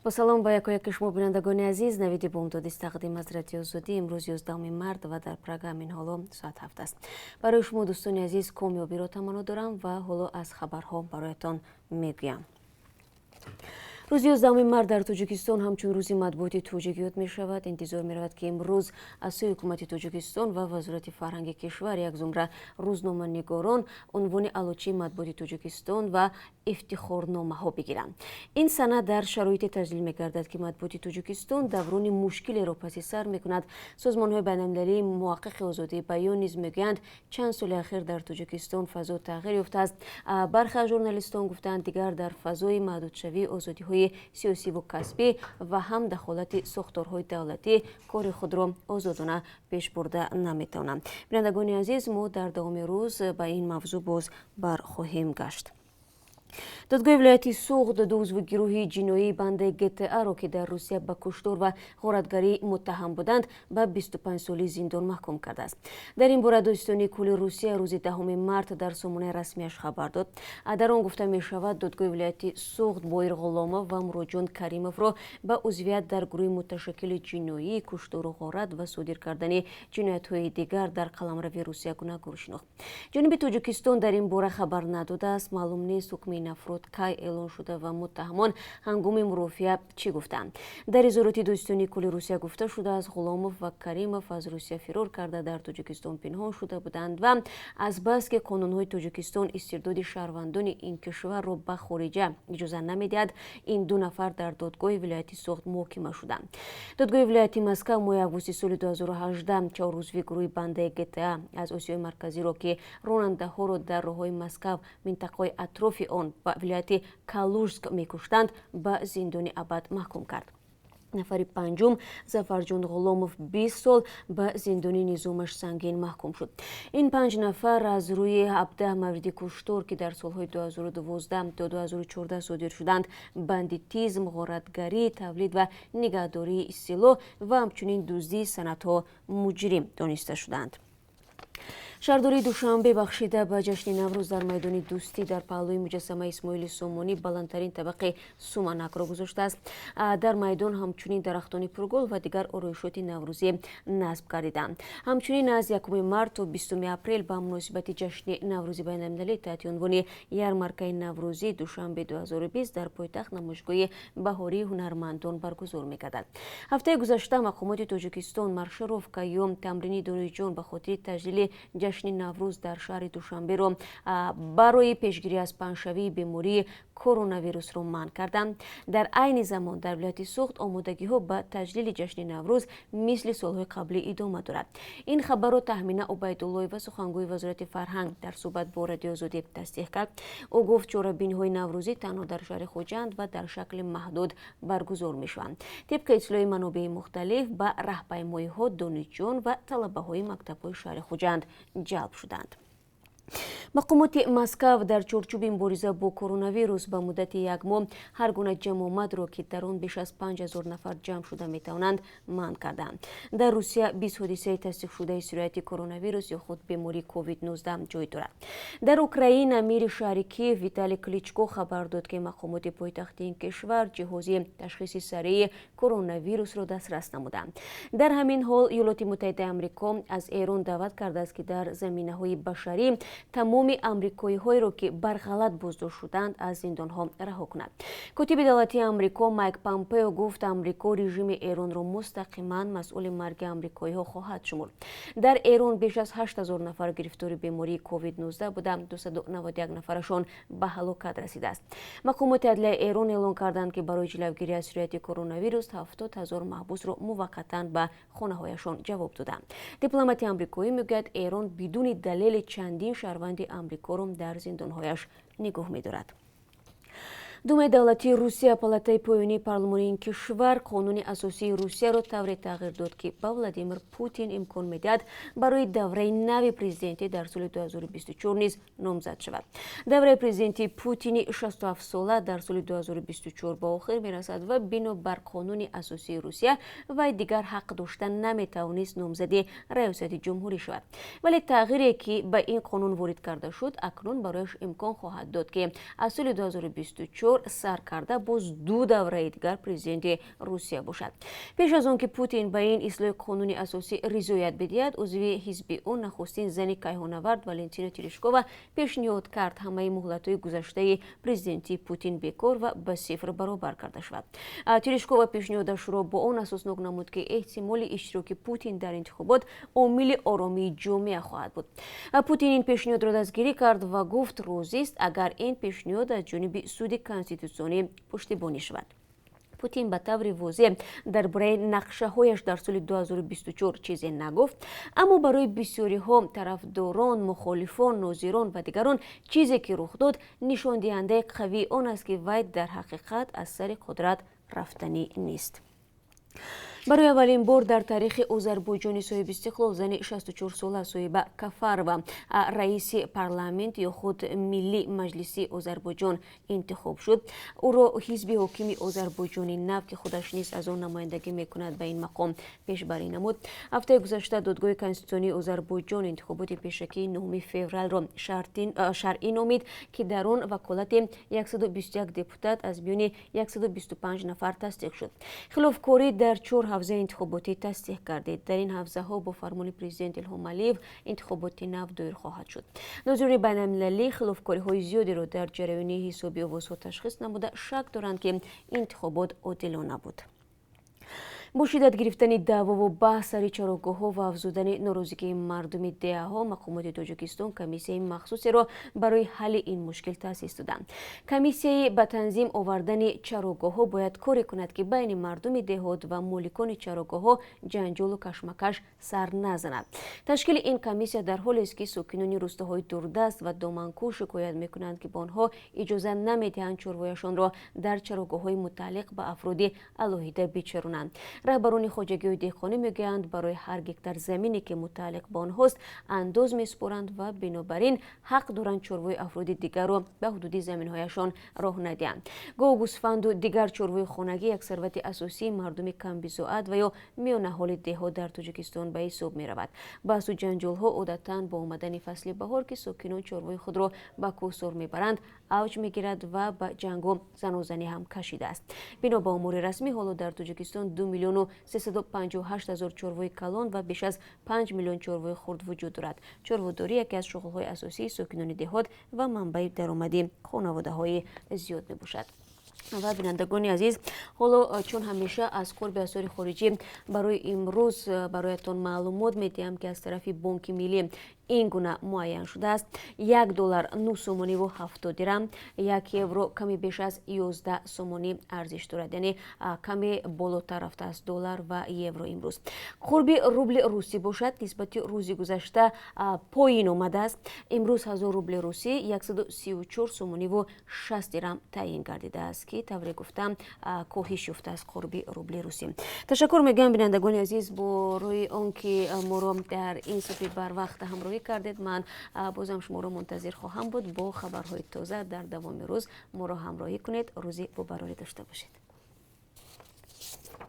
با سلام با یکایک شما بینندگان عزیز، نویدی بомдодии تقدیم از رادیو ozodi. امروز 11 март و در پروگرام این حالا ساعت 7 است. برای شما دوستان عزیز کامیابی را تمنا دارم و حالا از خبرها برایتان میگویم. روز 11 март در تاجیکستان همچون روزی матбуоти тоҷик ёд мешавад. انتظار می‌رود که امروز از سوی حکومت تاجیکستان و وزارت فرهنگ کشور یک زمره روزنامه‌نگاران عنوان علوچی матбуоти تاجیکستان و افتخارنامه‌ها بگیرند. این سند در شرایط تجلیل می‌گردد که матбуоти تاجیکستان دوران مشکلی را پس سر می‌کند. سازمان‌های بین‌المللی محقق آزادی بیان نیز می‌گویند چند سال اخیر در تاجیکستان فضا تغییر یافته است. برخی از ژورنالیستان گفتند دیگر در فضای محدودشوی آزادی‌های سیاسی و کسبی و هم دخالت ساختارهای دولتی کار خود را آزادانه پیش برده نمی‌توانند. بینندگان عزیز، ما در دوام روز به این موضوع باز برخواهیم گشت. دادگاه ولایتی سوغد دو ازوی گروه جنایی бандаи را که در روسیه به کشتار و غارتگری متهم بودند به 25 سالی زندان محکوم کرده است. در این باره دادستانی کل روسیه روز 10 مارت در سامانه رسمیش خبر داد. در آن گفته می شود دادگاه ولایتی سوغد بایر غلامه و مروجان کریمов را به عضویت در گروه متشکل جنایی کشتار و غارت و صادر کردن جنایت‌های دیگر در قلمرو روسیه گناهکار شناخت. جانب تاجیکستان در این باره خبر نداده است. معلوم نیست حکم این افراد کی اعلان شده و متهمان هنگام مرافعه چی گفتند. در اظهارات دادستانی کل روسیه گفته شده از غلامov و کریمov از روسیه فرار کرده در تاجیکستان پنهان شده بودند و از بس که قانون‌های تاجیکستان استرداد شهروندان این کشور را به خارجه اجازه نمی‌دهد، این دو نفر در دادگاه ولایتی سوغد محاکمه شدند. دادگاه ولایتی مسکو ماه آگوست سال 2018 4 ازوی گروه бандаи از آسیای مرکزی را که راننده‌ها را در راه‌های مسکو منطقه‌های اطراف آن و ولایت کالужск می‌کشتند به زندان ابد محکوم کرد. نفر پنجم ظفرجان غلامov 20 سال به زندان نظامش سنگین محکوم شد. این 5 نفر از روی 17 مورد کشتار که در سالهای 2012 تا 2014 صادر شدند بندیتیزم، غارتگری، تولید و نگهداری سلاح و همچنین دزدی سنت‌ها مجرم دانسته شدند. شهرداری دوشنبه بخشیده به جشن نوروز در میدان دوستی در پهلوی مجسمه اسماعیل سامونی بلندترین طبقه سومنک را گذاشته است. در میدان همچنین درختان پرگل و دیگر آرایشات نوروزی نصب گردیدند. همچنین از 1 مارت تا 20 اپریل به مناسبت جشن نوروزی بین‌المللی تحت عنوان یارمارکه نوروزی دوشنبه 2020 در پایتخت نمایشگاه بهاری هنرمندان برگزار می‌گردد. هفته گذشته مقامات تاجیکستان مارشروفکا یا تمرین دانشجویان به خاطر تجلیل جشن نوروز در شهر دوشنبه را برای پیشگیری از پنه‌شوی بیماری کرونا ویروس را منع کردند. در عین زمان در ولایت سوغد آمادگی‌ها به تجلیل جشن نوروز مثل سال‌های قبلی ادامه دارد. این خبر را تهمینه عبیدالله و سخنگوی وزارت فرهنگ در صحبت با رادیو آزادی تصدیق کرد. او گفت چهاربینی‌های نوروزی تنها در شهر خوجند و در شکل محدود برگزار می‌شوند. طبق اطلاع منابع مختلف به راهپیمایی‌ها دانشجویان و طلبه‌های مکتب‌های شهر خوجند جلب شدند. مقامات مسکو در چارچوب مبارزه با کرونا ویروس به مدت 1 ماه هر گونه جمع آمد را که در آن بیش از 5000 نفر جمع شده میتوانند منع کردند. در روسیه 20 حادثه تصدیق شده سرایت کرونا ویروس یا خود بیماری کووید 19 جای دارد. در اوکراین امیر شهر کیف ویتالی کلیچکو خبر داد که مقامات پایتخت این کشور جهاز تشخیص سریع کرونا ویروس را دسترس نمودند. در همین حال ایالات متحده آمریکا از ایران دعوت کرده است که در زمینه‌های بشری تمام آمریکایی‌هایی را که بر غلط بازداشت شدند از زندان‌ها رها کند. کاتب دولتی آمریکا مایک پامپئو گفت آمریکا رژیم ایران را مستقیما مسئول مرگ آمریکایی‌ها خواهد شمرد. در ایران بیش از 8000 نفر گرفتار بیماری کووید 19 بودند، 291 نفرشان به هلاکت رسیده است. مقامات عدلیه ایران اعلام کردند که برای جلوگیری از سرایت کرونا ویروس 70000 محبوس را موقتا به خانه‌هایشان جواب دادند. دیپلمات آمریکایی میگوید ایران بدون دلیل چندین شهروند آمریکا را در زندان‌هایش نگاه می‌دارد. думаи давлатии русия палатаи поёнии парлумони ин кишвар қонуни асосии русияро тавре тағйир дод ки ба владимир путин имкон медиҳад барои давраи нави президенти дар соли 2024 низ номзад шавад. давраи президенти путини 67 сола дар соли 2024 ба охир мерасад ва бино бар қонуни асосии русия вай дигар ҳақ дошта наметавонист номзади раёсати ҷумҳурӣ шавад. вале тағйире ки ба ин қонун ворид карда шуд акнун барояш имкон хоҳад дод ки аз соли 2024 24 сар карда боз 2 давраи дигар президенти Русия бошад. пеш аз он ки Путин ба ин ислоҳи қонуни асосӣ ризоят бидиҳад, узви ҳизби он нахустин зани кайҳонавард Валентина Терешкова пешниҳод кард ҳамаи муҳлатҳои гузаштаи президенти Путин бекор ва ба сифр баробар карда шавад. Терешкова пешниҳодашро бо он асоснок намуд ки эҳтимоли иштироки Путин дар интихобот омили оромии ҷомеа хоҳад буд. Путин ин пешниҳодро дастгирӣ кард ва гуфт розист агар ин пешниҳод аз ҷониби суди конститутсионӣ пуштибонӣ шавад. Путин ба таври возеҳ дар бораи нақшаҳояш дар соли 2024 чизе нагуфт, аммо барои бисёриҳо тарафдорон, мухолифон, нозирон ва дигарон чизе ки рух дод нишондиҳандаи қавии он аст ки вай дар ҳақиқат аз сари қудрат рафтанӣ нест. барои аввалин бор дар таърихи озарбойҷони соҳиби истиқлол зани 64-сола соҳиба Кафарова раиси парламент ё худ миллии маҷлиси Озарбойҷон интихоб шуд. ӯро ҳизби ҳокими Озарбойҷони нав ки худаш низ аз он намояндагӣ мекунад ба ин мақом пешбарӣ намуд. ҳафтаи гузашта Додгоҳи конститутсионии Озарбойҷон интихоботи пешакии 9 февралро шаръӣ номид ки дар он ваколати 121 депутат аз биёни 125 нафар тасдиқ шуд. хилофкорӣ дар 4 ҳавзаи интихоботӣ тасдиқ гардид. дар ин ҳавзаҳо бо фармони президент Илҳом Алиев интихоботи нав доир хоҳад шуд. нозирони байналмилалӣ хилофкориҳои зиёдеро дар ҷараёни ҳисоби овозҳо ташхис намуда шак доранд ки интихобот одилона буд. бо шиддат гирифтани даъво ва баҳс сари чарогоҳҳо ва афзудани норозигии мардуми деҳаҳо мақомоти Тоҷикистон комиссияи махсусеро барои ҳалли ин мушкил таъсис доданд. комиссияи ба танзим овардани чарогоҳҳо бояд коре кунад ки байни мардуми деҳот ва моликони чарогоҳҳо ҷанҷолу кашмакаш сар назанад. ташкили ин комиссия дар ҳолест ки сокинони рӯстаҳои дурдаст ва доманкӯ шикоят мекунанд ки ба онҳо иҷоза намедиҳанд чорвояшонро дар чарогоҳҳои мутааллиқ ба афроди алоҳида бичаронанд. раҳбарони хоҷагиҳои деҳқонӣ мегӯянд барои ҳар гектар замине ки мутааллиқ ба онҳост андоз месупоранд ва бинобар ин ҳақ доранд чорвои афроди дигарро ба ҳудуди заминҳояшон роҳ надиҳанд. гов гӯсфанду дигар чорвои хонагӣ як сарвати асосии мардуми камбизоат ва ё миёнаҳоли деҳот дар Тоҷикистон ба ҳисоб меравад. баҳсу ҷанҷолҳо одатан бо омадани фасли баҳор ки сокинон чорвои худро ба кӯҳсор мебаранд авҷ мегирад ва ба ҷангу занозанӣ ҳам кашидааст. бино ба омори расмӣ ҳоло дар Тоҷикистон 2 миллион 358 000 чорвои калон ва беш аз 5 миллион чорвои хурд вуҷуд дорад. чорводорӣ яке аз шуғлҳои асосии сокинони деҳот ва манбаи даромади хонаводаҳои зиёд мебошад. ва бинандагони азиз, ҳоло чун ҳамеша аз қурби асъори хориҷӣ барои имрӯз бароятон маълумот медиҳам ки аз тарафи Бонки Миллӣ ин гуна муайян шудааст. $1 9 сомониву 70 дирам, 1 евро каме беш аз 11 сомонӣ арзиш дорад, яъне каме болотар рафтааст доллар ва евро имрӯз. қурби рубли русӣ бошад нисбати рӯзи гузашта поин омадааст. имрӯз 1000 рубли русӣ 134 сомониву 60 дирам таъин гардидааст ки тавре гуфтам коҳиш ёфтааст қурби рубли русӣ. ташаккур мегӯям бинандагони азиз борои он ки моро дар ин сафи барвақт ҳамроҳӣ кардед. ман бозам шуморо мунтазир хоҳам буд бо хабарҳои тоза дар давоми рӯз. моро ҳамроҳӣ кунед. рӯзи бобароре дошта бошед.